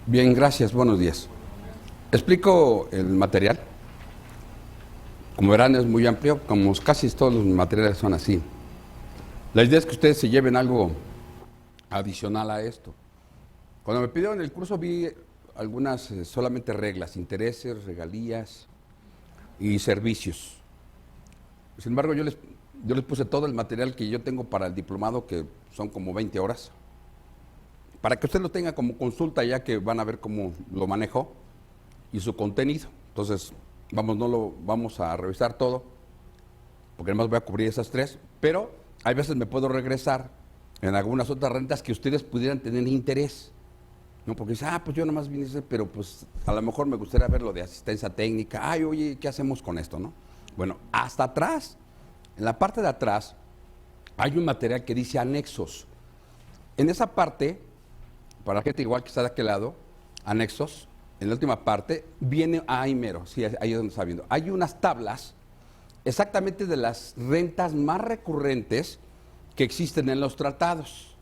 Bien, gracias, buenos días. Explico el material. Como verán es muy amplio, como casi todos los materiales son así. La idea es que ustedes se lleven algo adicional a esto. Cuando me pidieron el curso vi algunas solamente reglas, intereses, regalías y servicios. Sin embargo, yo les puse todo el material que yo tengo para el diplomado, que son como 20 horas, para que usted lo tenga como consulta, ya que van a ver cómo lo manejo y su contenido. Entonces, vamos a revisar todo, porque además voy a cubrir esas tres, pero hay veces me puedo regresar en algunas otras rentas que ustedes pudieran tener interés, ¿no? Porque dice, pues yo nomás vine, pero pues a lo mejor me gustaría ver lo de asistencia técnica. Ay, oye, ¿qué hacemos con esto, no? Bueno, hasta atrás, en la parte de atrás, hay un material que dice anexos. En esa parte, para la gente igual que está de aquel lado, anexos, en la última parte, viene ahí mero, sí, ahí es donde está viendo. Hay unas tablas exactamente de las rentas más recurrentes que existen en los tratados,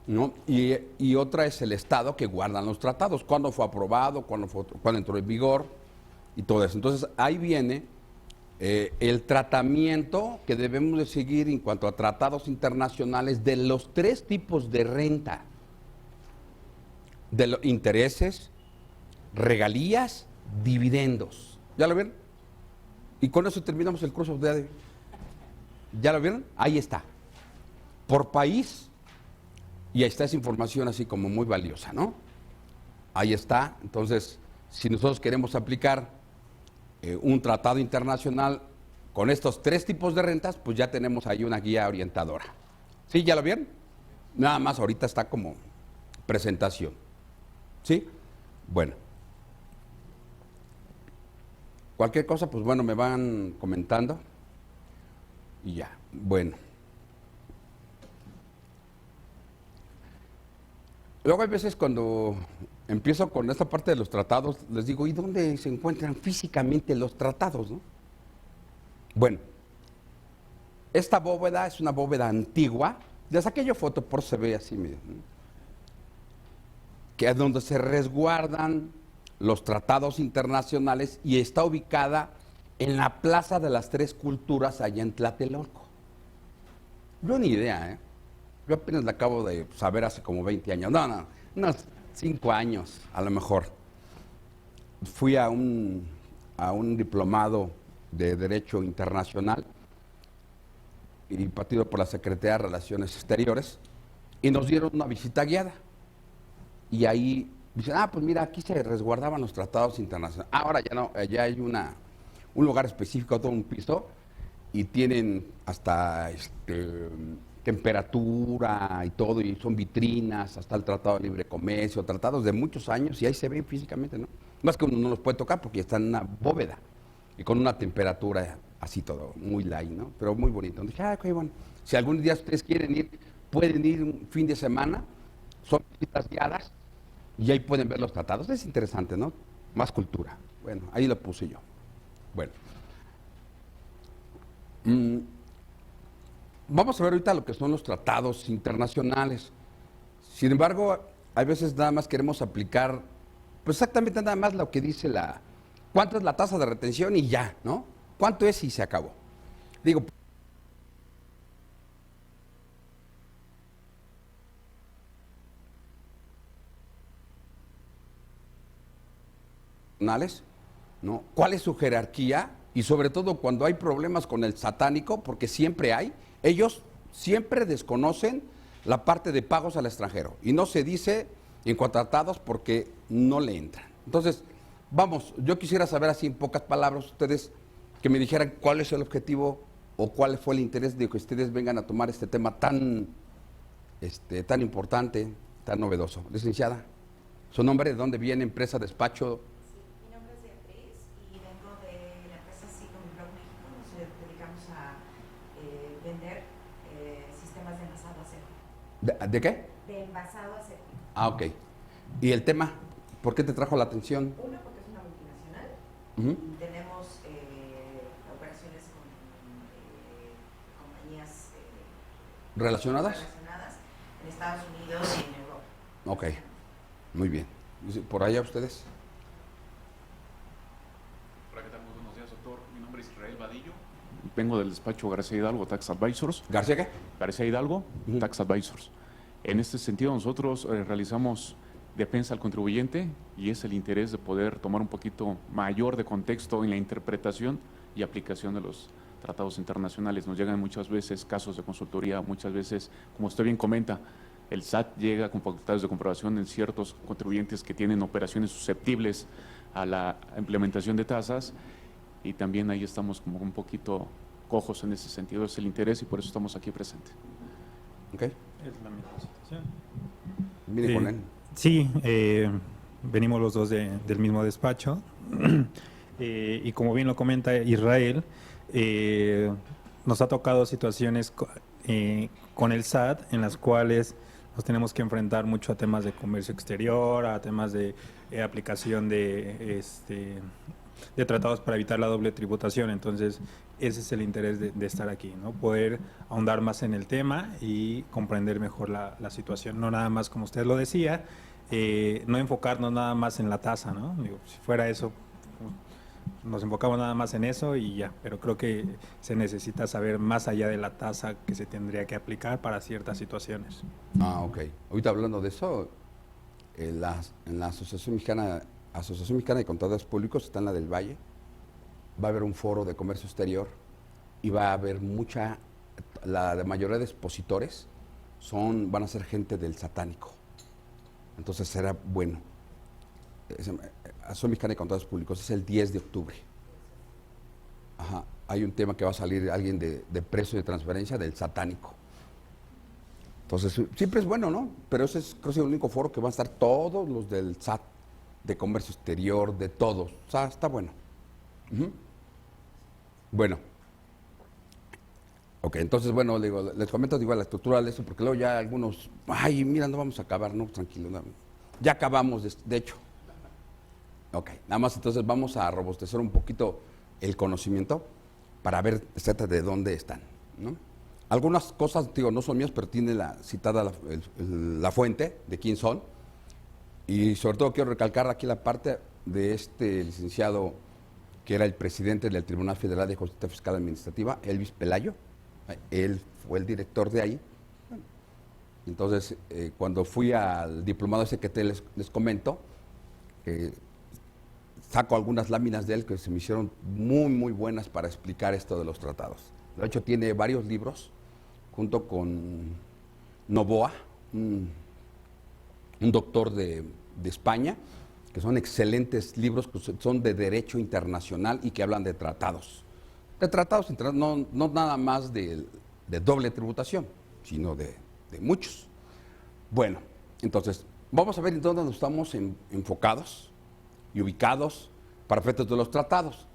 ¿no? Y otra es el estado que guardan los tratados, cuándo fue aprobado, cuándo entró en vigor y todo eso. Entonces ahí viene el tratamiento que debemos de seguir en cuanto a tratados internacionales de los tres tipos de renta: de los intereses, regalías, dividendos. ¿Ya lo ven? Y con eso terminamos el curso de hoy. ¿Ya lo vieron? Ahí está. Por país, y ahí está esa información así como muy valiosa, ¿no? Ahí está. Entonces, si nosotros queremos aplicar un tratado internacional con estos tres tipos de rentas, pues ya tenemos ahí una guía orientadora. ¿Sí? ¿Ya lo vieron? Nada más ahorita está como presentación. ¿Sí? Bueno. Cualquier cosa, pues bueno, me van comentando y ya. Bueno. Luego hay veces cuando empiezo con esta parte de los tratados, les digo, ¿y dónde se encuentran físicamente los tratados, no? Bueno, esta bóveda es una bóveda antigua. Les saqué yo foto, por se ve así, miren, ¿no? Que es donde se resguardan los tratados internacionales y está ubicada en la Plaza de las Tres Culturas, allá en Tlatelolco. Yo ni idea, ¿eh? Yo apenas la acabo de saber hace como 20 años. No, unos 5 años a lo mejor. Fui a un diplomado de Derecho Internacional impartido por la Secretaría de Relaciones Exteriores y nos dieron una visita guiada. Y ahí dicen, pues mira, aquí se resguardaban los tratados internacionales. Ahora ya no, ya hay un lugar específico, todo un piso, y tienen hasta temperatura y todo, y son vitrinas, hasta el Tratado de Libre Comercio, tratados de muchos años, y ahí se ven físicamente, ¿no? Más que uno no los puede tocar porque están en una bóveda y con una temperatura así todo, muy light, ¿no? Pero muy bonito. Dije, qué bueno. Si algún día ustedes quieren ir, pueden ir un fin de semana, son visitas guiadas, y ahí pueden ver los tratados. Es interesante, ¿no? Más cultura. Bueno, ahí lo puse yo. Bueno. Vamos a ver ahorita lo que son los tratados internacionales. Sin embargo, hay veces nada más queremos aplicar, pues exactamente nada más lo que dice cuánto es la tasa de retención y ya, ¿no? ¿Cuánto es y se acabó? Digo, ¿no? ¿Cuál es su jerarquía? Y sobre todo cuando hay problemas con el satánico, porque siempre hay, ellos siempre desconocen la parte de pagos al extranjero. Y no se dice en contratados porque no le entran. Entonces, vamos, yo quisiera saber así en pocas palabras ustedes que me dijeran cuál es el objetivo o cuál fue el interés de que ustedes vengan a tomar este tema tan importante, tan novedoso. Licenciada, ¿su nombre? ¿De dónde viene? ¿Empresa, despacho? ¿De qué? De envasado aséptico. Ok. ¿Y el tema? ¿Por qué te trajo la atención? Uno, porque es una multinacional. Uh-huh. Tenemos operaciones operaciones con compañías ¿Relacionadas? En Estados Unidos y en Europa. Ok, muy bien. ¿Por allá ustedes? Hola, ¿qué tal? Muy buenos días, doctor. Mi nombre es Israel Vadillo. Vengo del despacho García Hidalgo Tax Advisors. ¿García qué? García Hidalgo Tax Advisors. En este sentido, nosotros realizamos defensa al contribuyente y es el interés de poder tomar un poquito mayor de contexto en la interpretación y aplicación de los tratados internacionales. Nos llegan muchas veces casos de consultoría, muchas veces, como usted bien comenta, el SAT llega con facultades de comprobación en ciertos contribuyentes que tienen operaciones susceptibles a la implementación de tasas, y también ahí estamos como un poquito cojos en ese sentido. Es el interés y por eso estamos aquí presentes. Ok. Es la misma situación. Mire con él. Sí, venimos los dos del mismo despacho. Y como bien lo comenta Israel, nos ha tocado situaciones con el SAT en las cuales nos tenemos que enfrentar mucho a temas de comercio exterior, a temas de aplicación de tratados para evitar la doble tributación. Entonces, ese es el interés de estar aquí, ¿no? Poder ahondar más en el tema y comprender mejor la situación. No nada más, como usted lo decía, no enfocarnos nada más en la tasa, ¿no? Digo, si fuera eso, nos enfocamos nada más en eso y ya, pero creo que se necesita saber más allá de la tasa que se tendría que aplicar para ciertas situaciones. Ah, ok. Ahorita hablando de eso, en la Asociación Mexicana de Contadores Públicos, está en la del Valle, va a haber un foro de comercio exterior y va a haber la mayoría de expositores van a ser gente del satánico. Entonces será bueno. Asociación Mexicana de Contadores Públicos, es el 10 de octubre. Ajá. Hay un tema que va a salir alguien de precio de transferencia del satánico. Entonces, siempre es bueno, ¿no? Pero ese es, creo que, el único foro que van a estar todos los del SAT, de comercio exterior, de todos. O sea, está bueno. Bueno. Ok, entonces, bueno, les comento la estructura de eso, porque luego ya algunos, ay, mira, no vamos a acabar, no, tranquilo. No. Ya acabamos, de hecho. Ok, nada más entonces vamos a robustecer un poquito el conocimiento para ver, etcétera, de dónde están, ¿no? Algunas cosas, digo, no son mías, pero tiene citada la fuente de quién son. Y sobre todo quiero recalcar aquí la parte de este licenciado que era el presidente del Tribunal Federal de Justicia Fiscal Administrativa, Elvis Pelayo. Él fue el director de ahí. Entonces, cuando fui al diplomado ese que les comento, saco algunas láminas de él que se me hicieron muy, muy buenas para explicar esto de los tratados. De hecho, tiene varios libros, junto con Novoa, un doctor de España, que son excelentes libros, que son de derecho internacional y que hablan de tratados. De tratados internacionales, no nada más de doble tributación, sino de muchos. Bueno, entonces, vamos a ver en dónde nos estamos enfocados y ubicados para efectos de los tratados.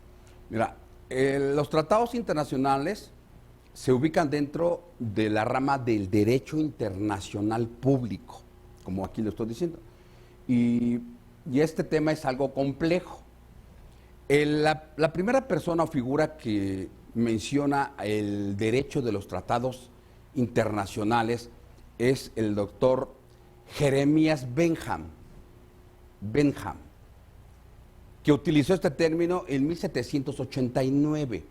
Mira, los tratados internacionales se ubican dentro de la rama del derecho internacional público, como aquí lo estoy diciendo. Y este tema es algo complejo. La primera persona o figura que menciona el derecho de los tratados internacionales es el doctor Jeremías Bentham, que utilizó este término en 1789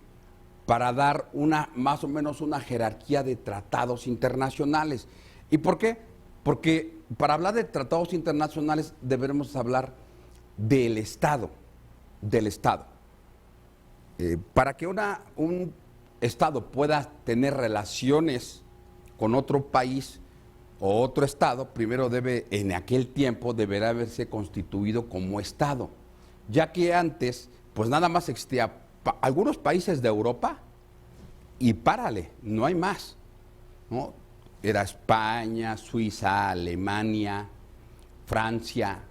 para dar más o menos una jerarquía de tratados internacionales. ¿Y por qué? Porque para hablar de tratados internacionales deberemos hablar del Estado, para que un Estado pueda tener relaciones con otro país o otro Estado, primero en aquel tiempo, deberá haberse constituido como Estado, ya que antes, pues nada más existía algunos países de Europa y párale, no hay más, ¿no? Era España, Suiza, Alemania, Francia,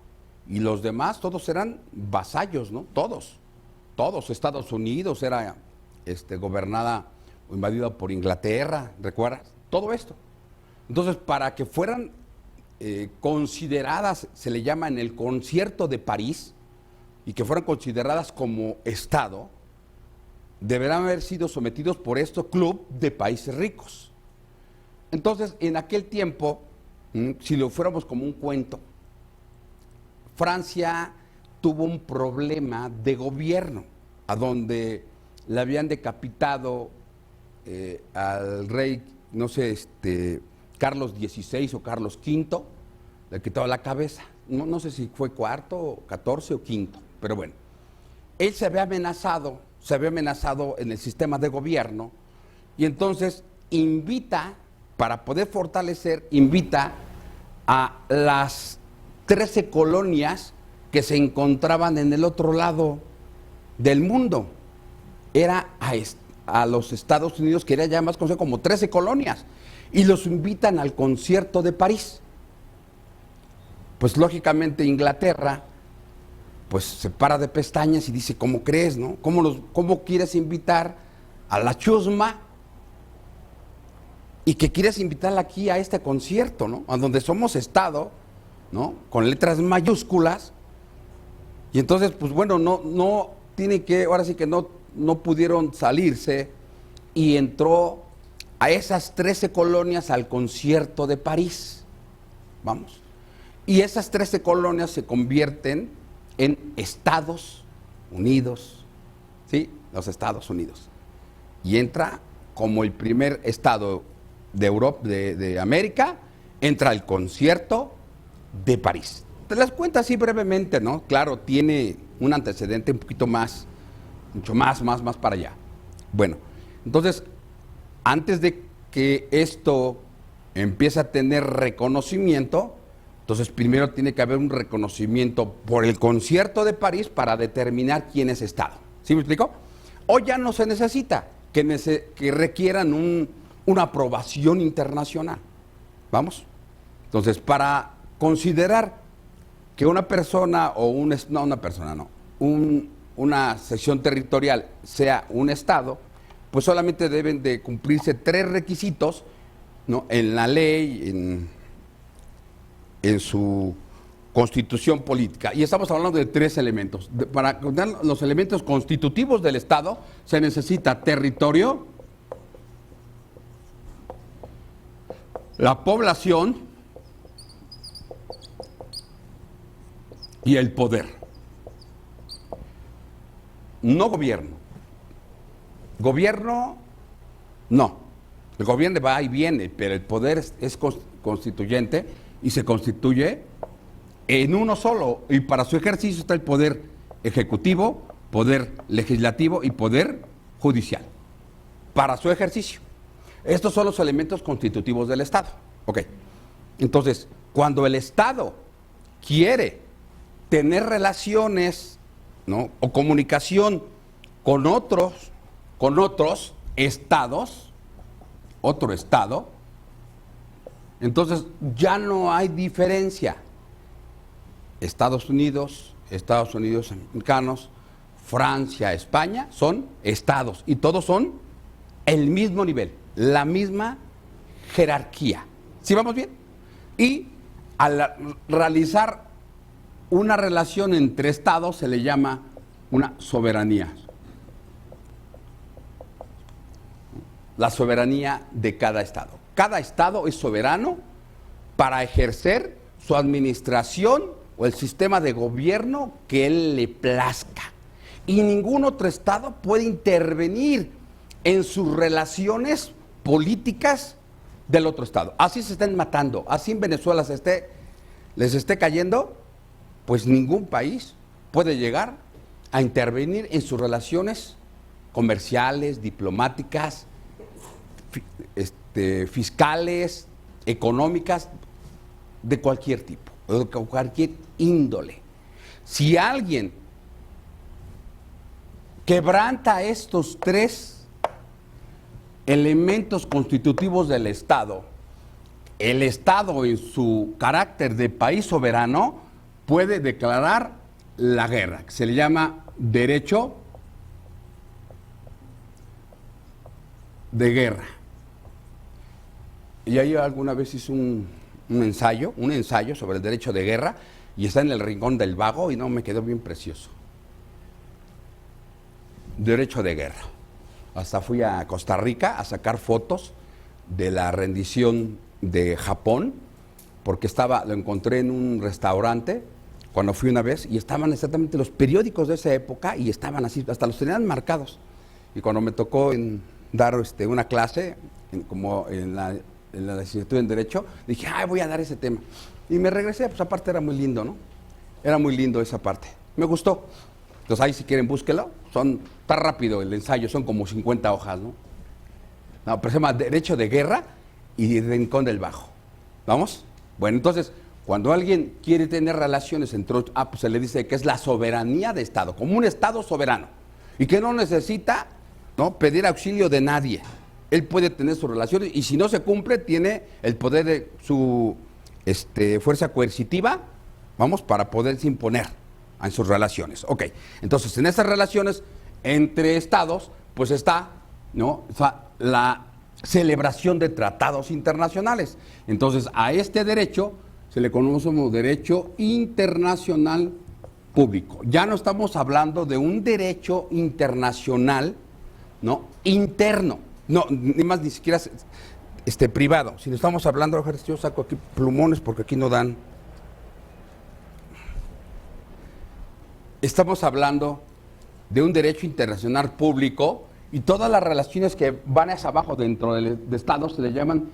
y los demás todos eran vasallos, ¿no? Todos. Estados Unidos era gobernada o invadida por Inglaterra, ¿recuerdas? Todo esto. Entonces, para que fueran consideradas, se le llama en el Concierto de París, y que fueran consideradas como Estado, deberán haber sido sometidos por este club de países ricos. Entonces, en aquel tiempo, si lo fuéramos como un cuento, Francia tuvo un problema de gobierno, a donde le habían decapitado al rey, no sé, Carlos XVI o Carlos V, le quitaba la cabeza. No sé si fue cuarto, 14 o quinto, pero bueno. Él se había amenazado en el sistema de gobierno, y entonces invita, para poder fortalecer, invita a las 13 colonias que se encontraban en el otro lado del mundo. Era a los Estados Unidos, que era ya más conocido como 13 colonias, y los invitan al concierto de París. Pues lógicamente Inglaterra pues se para de pestañas y dice, ¿cómo crees, no? ¿Cómo quieres invitar a la chusma y que quieres invitarla aquí a este concierto, ¿no? A donde somos Estado, ¿no? Con letras mayúsculas. Y entonces, pues bueno, no tiene que, ahora sí que no pudieron salirse, y entró a esas 13 colonias al concierto de París. Vamos. Y esas 13 colonias se convierten en Estados Unidos, ¿sí? Los Estados Unidos. Y entra como el primer estado de Europa, de América, entra el concierto de París. Te las cuento así brevemente, ¿no? Claro, tiene un antecedente un poquito más, mucho más para allá. Bueno, entonces, antes de que esto empiece a tener reconocimiento, entonces primero tiene que haber un reconocimiento por el concierto de París para determinar quién es Estado. ¿Sí me explico? Hoy ya no se necesita que requieran una aprobación internacional. ¿Vamos? Entonces, para considerar que una persona o una sección territorial sea un Estado, pues solamente deben de cumplirse 3 requisitos, ¿no? En la ley, en su constitución política. Y estamos hablando de 3 elementos. Para contar los elementos constitutivos del Estado, se necesita territorio, la población y el poder. No gobierno. Gobierno, no. El gobierno va y viene, pero el poder es constituyente y se constituye en uno solo. Y para su ejercicio está el poder ejecutivo, poder legislativo y poder judicial. Para su ejercicio. Estos son los elementos constitutivos del Estado. Ok. Entonces, cuando el Estado quiere tener relaciones, ¿no? O comunicación con otros estados, otro estado, entonces ya no hay diferencia. Estados Unidos americanos, Francia, España, son estados y todos son el mismo nivel, la misma jerarquía. ¿Sí vamos bien? Y al realizar una relación entre estados se le llama una soberanía. La soberanía de cada estado. Cada estado es soberano para ejercer su administración o el sistema de gobierno que él le plazca. Y ningún otro estado puede intervenir en sus relaciones políticas del otro estado. Así se estén matando, así en Venezuela les esté cayendo, pues ningún país puede llegar a intervenir en sus relaciones comerciales, diplomáticas, fiscales, económicas, de cualquier tipo, de cualquier índole. Si alguien quebranta estos 3 elementos constitutivos del Estado, el Estado en su carácter de país soberano puede declarar la guerra, que se le llama derecho de guerra. Y ahí alguna vez hice un ensayo sobre el derecho de guerra, y está en el Rincón del Vago y no me quedó bien precioso. Derecho de guerra. hasta fui a Costa Rica a sacar fotos de la rendición de Japón, porque lo encontré en un restaurante cuando fui una vez y estaban exactamente los periódicos de esa época y estaban así, hasta los tenían marcados. Y cuando me tocó dar una clase, como en la licenciatura en Derecho, dije, voy a dar ese tema. Y me regresé, pues aparte era muy lindo, ¿no? Era muy lindo esa parte. Me gustó. Entonces ahí si quieren búsquelo. Está rápido el ensayo, son como 50 hojas, ¿no? No, pero se llama Derecho de Guerra y Rincón del Bajo. ¿Vamos? Bueno, entonces, cuando alguien quiere tener relaciones entre pues se le dice que es la soberanía de Estado, como un Estado soberano, y que no necesita, ¿no?, pedir auxilio de nadie. Él puede tener sus relaciones y si no se cumple, tiene el poder de su fuerza coercitiva, vamos, para poderse imponer en sus relaciones. Ok, entonces en esas relaciones entre estados, pues está, ¿no?, la celebración de tratados internacionales. Entonces a este derecho se le conoce como derecho internacional público. Ya no estamos hablando de un derecho internacional, ¿no?, interno, no, ni siquiera privado, sino estamos hablando, yo saco aquí plumones porque aquí no dan. Estamos hablando de un derecho internacional público y todas las relaciones que van hacia abajo dentro de Estados se le llaman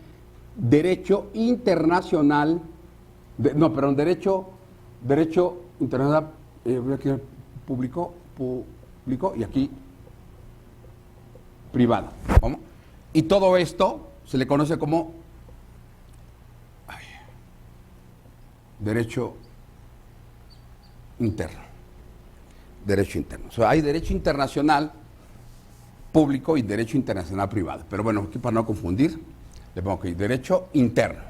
derecho internacional, derecho internacional público y aquí privado. ¿Cómo? Y todo esto se le conoce como derecho interno. Derecho interno. O sea, hay derecho internacional público y derecho internacional privado. Pero bueno, aquí para no confundir, le pongo aquí derecho interno.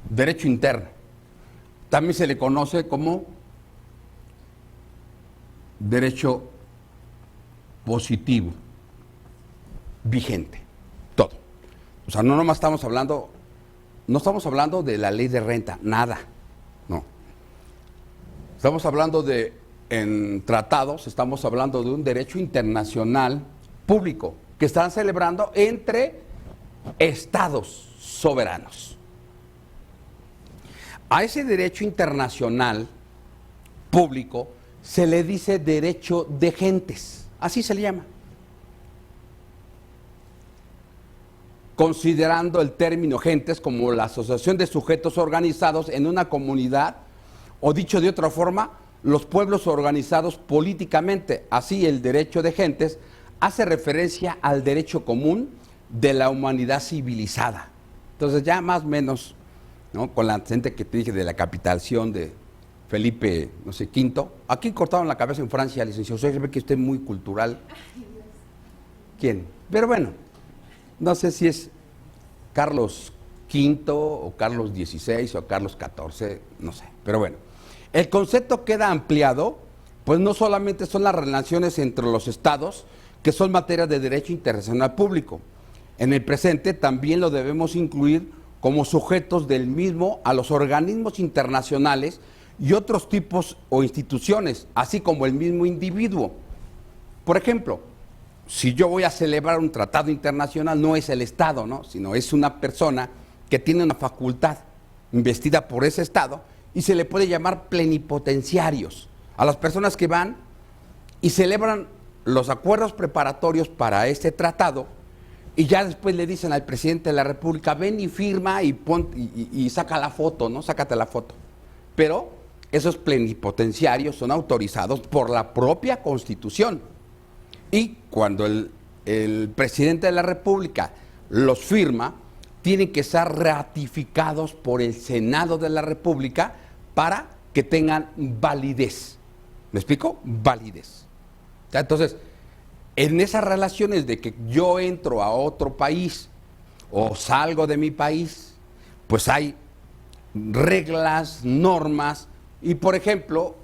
Derecho interno. También se le conoce como derecho positivo, vigente, todo. O sea, no nomás estamos hablando, no estamos hablando de la ley de renta, nada, no. Estamos hablando en tratados, estamos hablando de un derecho internacional público que están celebrando entre estados soberanos. A ese derecho internacional público se le dice derecho de gentes, así se le llama. Considerando el término gentes como la asociación de sujetos organizados en una comunidad, o dicho de otra forma, los pueblos organizados políticamente. Así el derecho de gentes hace referencia al derecho común de la humanidad civilizada. Entonces ya más o menos, ¿no?, con la gente que te dije de la capitalación de Felipe, no sé, V, aquí cortaron la cabeza en Francia, licenciado, usted ve que usted es muy cultural. ¿Quién? Pero bueno, no sé si es Carlos V o Carlos XVI o Carlos XIV, no sé, pero bueno. El concepto queda ampliado, pues no solamente son las relaciones entre los estados, que son materia de derecho internacional público. En el presente también lo debemos incluir como sujetos del mismo a los organismos internacionales y otros tipos o instituciones, así como el mismo individuo. Por ejemplo, si yo voy a celebrar un tratado internacional, no es el Estado, ¿no?, sino es una persona que tiene una facultad investida por ese Estado y se le puede llamar plenipotenciarios a las personas que van y celebran los acuerdos preparatorios para este tratado y ya después le dicen al presidente de la República, ven y firma y saca la foto, ¿no? Sácate la foto. Pero esos plenipotenciarios son autorizados por la propia Constitución. Y cuando el presidente de la República los firma, tienen que ser ratificados por el Senado de la República para que tengan validez. ¿Me explico? Validez. Entonces, en esas relaciones de que yo entro a otro país o salgo de mi país, pues hay reglas, normas, y por ejemplo,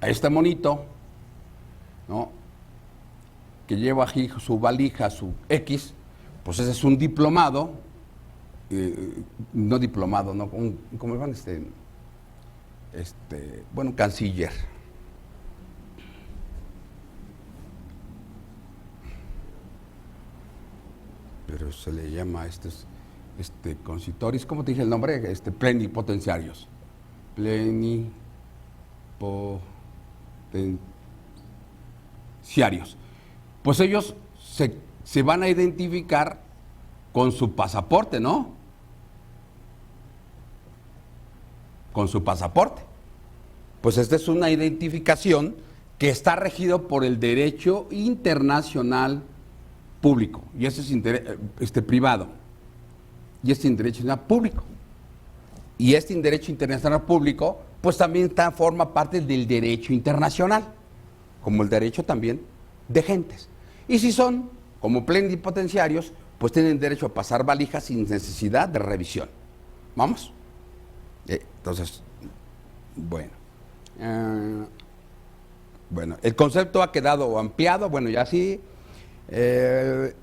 a este monito, ¿no?, que lleva aquí su valija, su X, pues ese es un diplomado, no diplomado, no, ¿cómo van? Bueno, canciller. pues se le llama consitoris, ¿cómo te dije el nombre? Plenipotenciarios. Plenipotenciarios. Pues ellos se van a identificar con su pasaporte, ¿no? Con su pasaporte. Pues esta es una identificación que está regido por el derecho internacional público, y ese es privado, y este es derecho internacional público. Y este derecho internacional público, pues también forma parte del derecho internacional, como el derecho también de gentes. Y si son como plenipotenciarios, pues tienen derecho a pasar valijas sin necesidad de revisión. ¿Vamos? Entonces, bueno. Bueno, el concepto ha quedado ampliado, bueno, ya sí,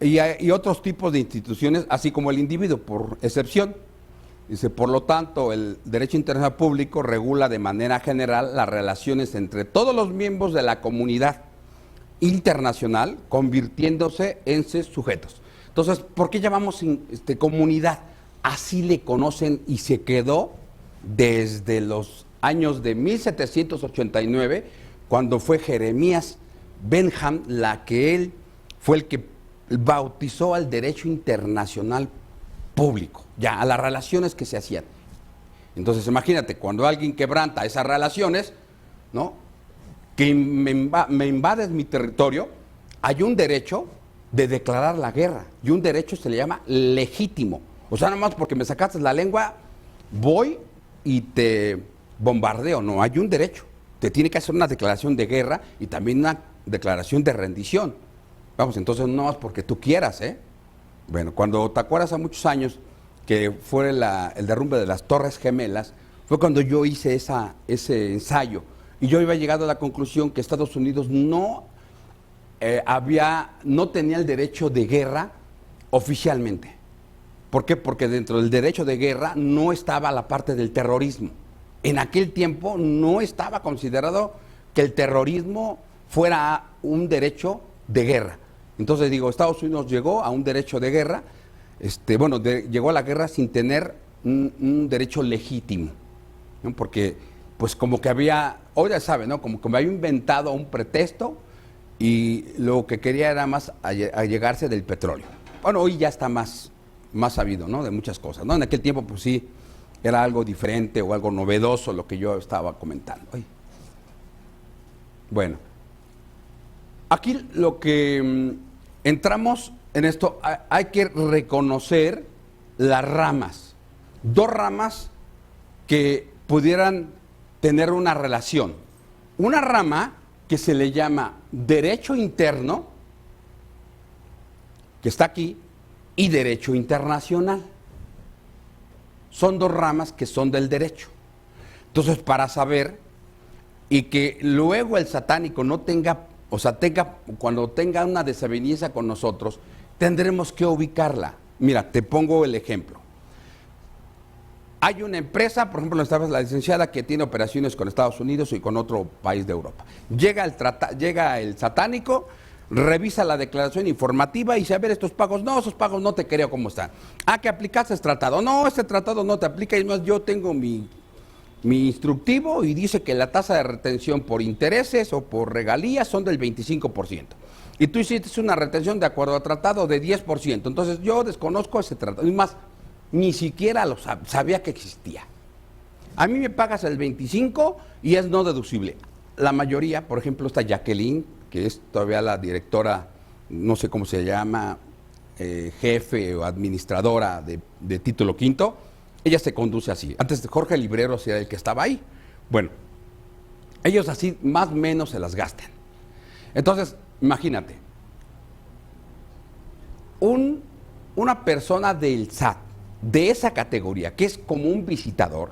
y otros tipos de instituciones, así como el individuo, por excepción. Dice, por lo tanto, el derecho internacional público regula de manera general las relaciones entre todos los miembros de la comunidad internacional, convirtiéndose en sus sujetos. Entonces, ¿por qué llamamos comunidad? Así le conocen y se quedó desde los años de 1789, cuando fue Jeremías Bentham, él fue el que bautizó al derecho internacional público, ya a las relaciones que se hacían. Entonces, imagínate, cuando alguien quebranta esas relaciones, ¿no? Que me invades mi territorio, hay un derecho de declarar la guerra, y un derecho se le llama legítimo. O sea, nomás porque me sacaste la lengua, voy y te bombardeo. No, hay un derecho. Te tiene que hacer una declaración de guerra y también una declaración de rendición. Vamos, entonces no más porque tú quieras, ¿eh? Bueno, cuando te acuerdas hace muchos años que fue el derrumbe de las Torres Gemelas, fue cuando yo hice ese ensayo. Y yo iba llegando a la conclusión que Estados Unidos no tenía el derecho de guerra oficialmente. ¿Por qué? Porque dentro del derecho de guerra no estaba la parte del terrorismo. En aquel tiempo no estaba considerado que el terrorismo fuera un derecho de guerra. Entonces digo, Estados Unidos llegó a un derecho de guerra, llegó a la guerra sin tener un derecho legítimo, ¿no? Porque pues como que hoy ya saben, ¿no? Como que me había inventado un pretexto y lo que quería era más allegarse del petróleo. Bueno, hoy ya está más sabido, ¿no? De muchas cosas, ¿no? En aquel tiempo pues sí, era algo diferente o algo novedoso lo que yo estaba comentando. Ay. Bueno, aquí lo que entramos en esto, hay que reconocer las ramas, dos ramas que pudieran tener una relación. Una rama que se le llama derecho interno, que está aquí, y derecho internacional. Son dos ramas que son del derecho. Entonces, para saber y que luego el satánico no tenga, cuando tenga una desaveniencia con nosotros, tendremos que ubicarla. Mira, te pongo el ejemplo. Hay una empresa, por ejemplo, la licenciada que tiene operaciones con Estados Unidos y con otro país de Europa. Llega el satánico, revisa la declaración informativa y dice, a ver, esos pagos no te creo cómo están. Que aplicaste ese tratado. No, este tratado no te aplica, y más yo tengo mi instructivo y dice que la tasa de retención por intereses o por regalías son del 25%. Y tú hiciste una retención de acuerdo a tratado de 10%. Entonces yo desconozco ese tratado. Y más, ni siquiera lo sabía que existía. A mí me pagas el 25% y es no deducible. La mayoría, por ejemplo, esta Jacqueline, que es todavía la directora, no sé cómo se llama, jefe o administradora de Título Quinto, ella se conduce así. Antes de Jorge Libreros era el que estaba ahí. Bueno, ellos así más o menos se las gastan. Entonces, imagínate, una persona del SAT, de esa categoría, que es como un visitador,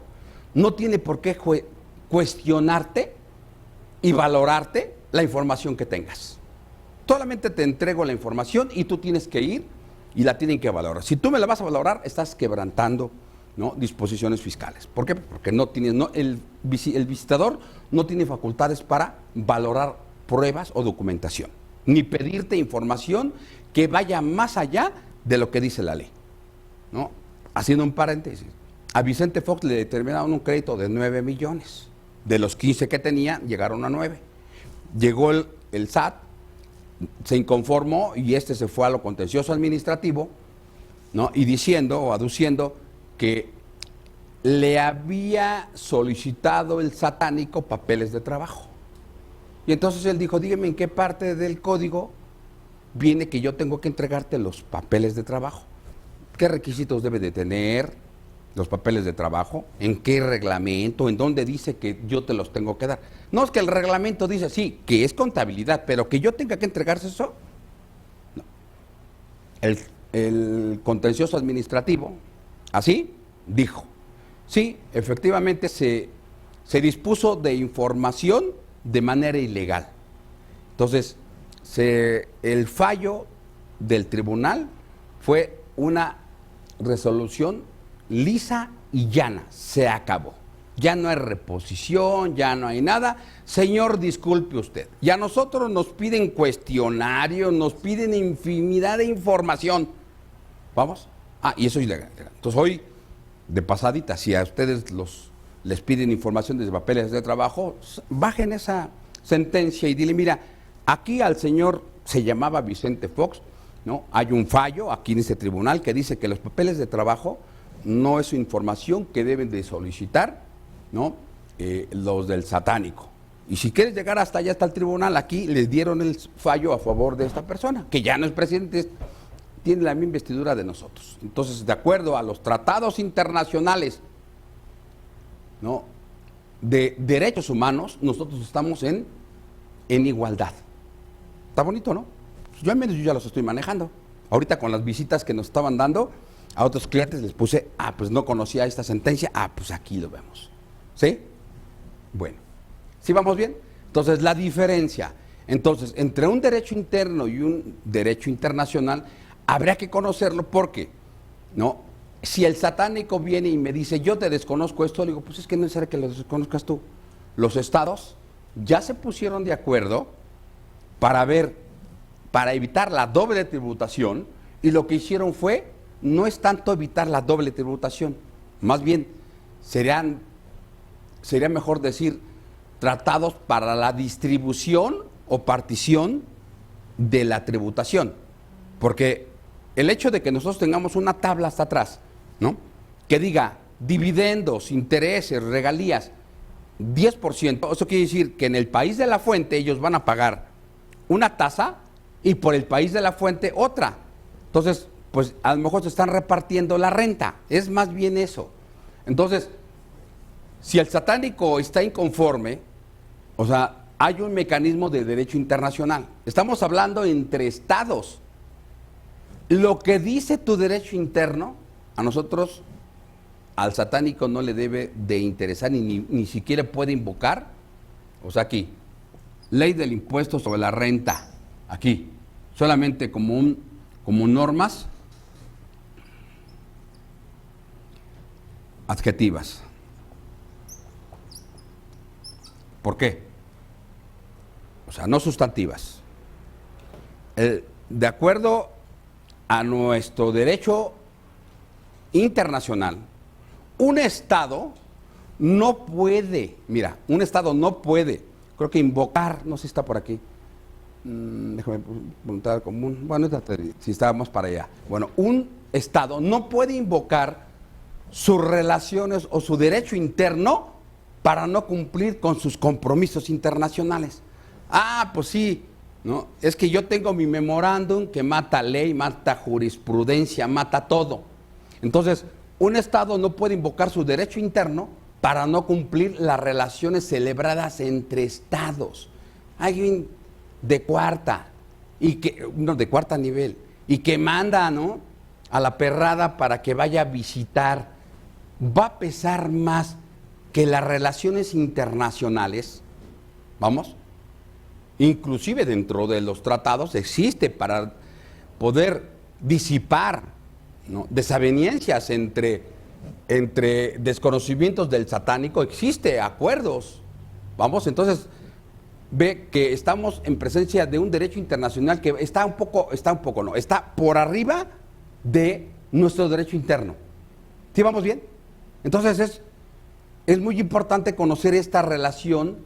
no tiene por qué cuestionarte y valorarte la información que tengas. Solamente te entrego la información y tú tienes que ir y la tienen que valorar. Si tú me la vas a valorar, estás quebrantando, ¿no?, disposiciones fiscales. ¿Por qué? Porque el visitador no tiene facultades para valorar pruebas o documentación, ni pedirte información que vaya más allá de lo que dice la ley, ¿no? Haciendo un paréntesis, a Vicente Fox le determinaron un crédito de 9 millones. De los 15 que tenía, llegaron a 9. Llegó el SAT, se inconformó y se fue a lo contencioso administrativo, ¿no? Y diciendo o aduciendo que le había solicitado el satánico papeles de trabajo. Y entonces él dijo, dígame en qué parte del código viene que yo tengo que entregarte los papeles de trabajo. ¿Qué requisitos debe de tener los papeles de trabajo? ¿En qué reglamento? ¿En dónde dice que yo te los tengo que dar? No, es que el reglamento dice, sí, que es contabilidad, pero que yo tenga que entregarse eso. No. El contencioso administrativo, así, dijo, sí, efectivamente se dispuso de información de manera ilegal. Entonces, el fallo del tribunal fue una resolución lisa y llana, se acabó. Ya no hay reposición, ya no hay nada. Señor, disculpe usted. Y a nosotros nos piden cuestionarios, nos piden infinidad de información. ¿Vamos? Y eso es ilegal. Entonces hoy, de pasadita, si a ustedes les piden información de papeles de trabajo, bajen esa sentencia y dile, mira, aquí al señor se llamaba Vicente Fox, ¿no? Hay un fallo aquí en este tribunal que dice que los papeles de trabajo no es información que deben de solicitar, ¿no? Los del satánico. Y si quieres llegar hasta allá, hasta el tribunal, aquí les dieron el fallo a favor de esta persona, que ya no es presidente, tiene la misma investidura de nosotros. Entonces, de acuerdo a los tratados internacionales, ¿no?, de derechos humanos, nosotros estamos en igualdad. Está bonito, ¿no? Yo al menos ya los estoy manejando. Ahorita con las visitas que nos estaban dando a otros clientes les puse, pues no conocía esta sentencia, pues aquí lo vemos. ¿Sí? Bueno, ¿sí vamos bien? Entonces, la diferencia, entre un derecho interno y un derecho internacional, habría que conocerlo porque, ¿no? Si el satánico viene y me dice, yo te desconozco esto, le digo, pues es que no es necesario que lo desconozcas tú. Los estados ya se pusieron de acuerdo para evitar la doble tributación, y lo que hicieron no es tanto evitar la doble tributación, más bien sería mejor decir tratados para la distribución o partición de la tributación, porque el hecho de que nosotros tengamos una tabla hasta atrás, ¿no?, que diga dividendos, intereses, regalías, 10%, eso quiere decir que en el país de la fuente ellos van a pagar una tasa y por el país de la fuente otra. Entonces, pues a lo mejor se están repartiendo la renta, es más bien eso. Entonces, si el satánico está inconforme, o sea, hay un mecanismo de derecho internacional. Estamos hablando entre estados. Lo que dice tu derecho interno, a nosotros, al satánico no le debe de interesar, ni siquiera puede invocar. O sea, aquí, ley del impuesto sobre la renta, aquí, solamente como normas adjetivas. ¿Por qué? O sea, no sustantivas. De acuerdo a nuestro derecho internacional, un Estado no puede, creo que invocar, no sé si está por aquí, déjame preguntar común, bueno, si estábamos para allá. Bueno, un Estado no puede invocar sus relaciones o su derecho interno para no cumplir con sus compromisos internacionales. Pues sí, ¿no? Es que yo tengo mi memorándum que mata ley, mata jurisprudencia, mata todo. Entonces, un Estado no puede invocar su derecho interno para no cumplir las relaciones celebradas entre Estados. Alguien de cuarta nivel, y que manda, ¿no?, a la perrada para que vaya a visitar, va a pesar más que las relaciones internacionales. Vamos, inclusive dentro de los tratados existe para poder disipar, ¿no?, desavenencias entre desconocimientos del satánico, existe acuerdos. Vamos, entonces ve que estamos en presencia de un derecho internacional que está por arriba de nuestro derecho interno. ¿Sí vamos bien? Entonces es muy importante conocer esta relación,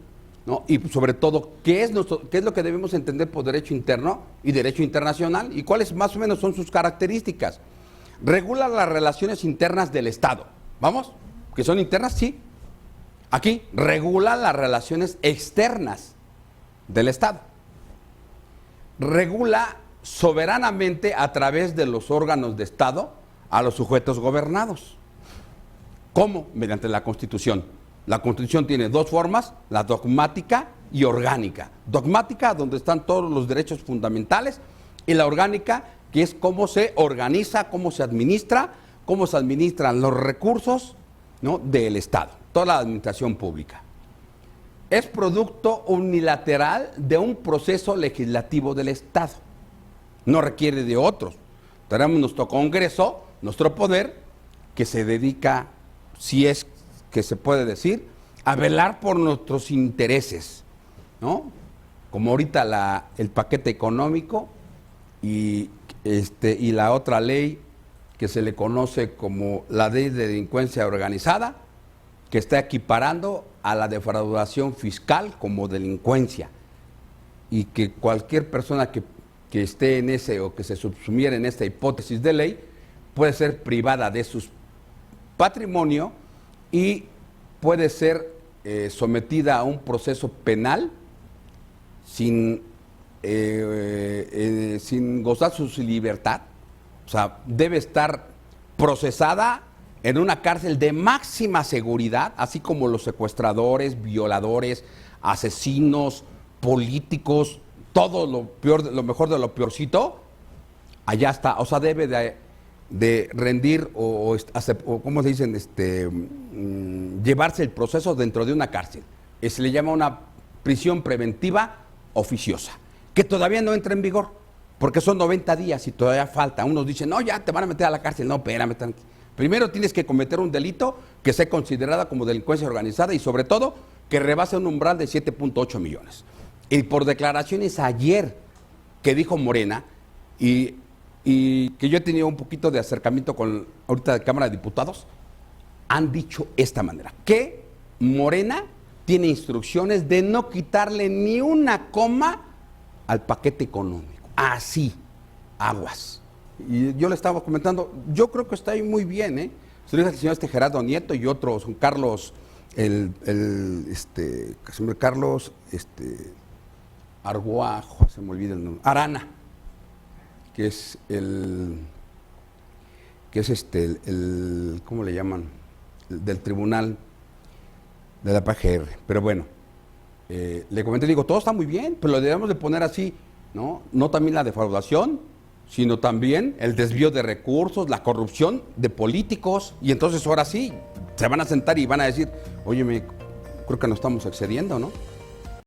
¿no? Y sobre todo, qué es lo que debemos entender por derecho interno y derecho internacional y cuáles más o menos son sus características. Regula las relaciones internas del Estado. ¿Vamos? ¿Que son internas? Sí. Aquí, regula las relaciones externas del Estado. Regula soberanamente a través de los órganos de Estado a los sujetos gobernados. ¿Cómo? Mediante la Constitución. La Constitución tiene dos formas, la dogmática y orgánica. Dogmática, donde están todos los derechos fundamentales, y la orgánica, que es cómo se organiza, cómo se administran los recursos, ¿no?, del Estado, toda la administración pública. Es producto unilateral de un proceso legislativo del Estado. No requiere de otros. Tenemos nuestro Congreso, nuestro poder, que se dedica, si es que se puede decir, a velar por nuestros intereses, ¿no? Como ahorita el paquete económico y la otra ley que se le conoce como la ley de delincuencia organizada, que está equiparando a la defraudación fiscal como delincuencia, y que cualquier persona que esté en ese o que se subsumiera en esta hipótesis de ley puede ser privada de su patrimonio y puede ser sometida a un proceso penal sin gozar su libertad. O sea, debe estar procesada en una cárcel de máxima seguridad, así como los secuestradores, violadores, asesinos, políticos, todo lo peor, lo mejor de lo peorcito, allá está. O sea, debe de rendir o ¿cómo se dicen? Llevarse el proceso dentro de una cárcel. Se le llama una prisión preventiva oficiosa, que todavía no entra en vigor, porque son 90 días y todavía falta. Unos dicen, no, ya te van a meter a la cárcel. No, espérame, tranquilo. Primero tienes que cometer un delito que sea considerada como delincuencia organizada y sobre todo que rebase un umbral de 7.8 millones. Y por declaraciones ayer que dijo Morena y que yo he tenido un poquito de acercamiento con ahorita de Cámara de Diputados, han dicho esta manera, que Morena tiene instrucciones de no quitarle ni una coma al paquete económico. Así, aguas. Y yo le estaba comentando, yo creo que está ahí muy bien, ¿eh? Se lo dice el señor Gerardo Nieto y otros, Carlos, Carlos, Arguajo, se me olvida el nombre, Arana, que es ¿cómo le llaman? Del tribunal de la PGR. Pero bueno, le comenté, digo, todo está muy bien, pero lo debemos de poner así, ¿no? No también la defraudación, sino también el desvío de recursos, la corrupción de políticos, y entonces ahora sí, se van a sentar y van a decir, oye, creo que nos estamos excediendo, ¿no?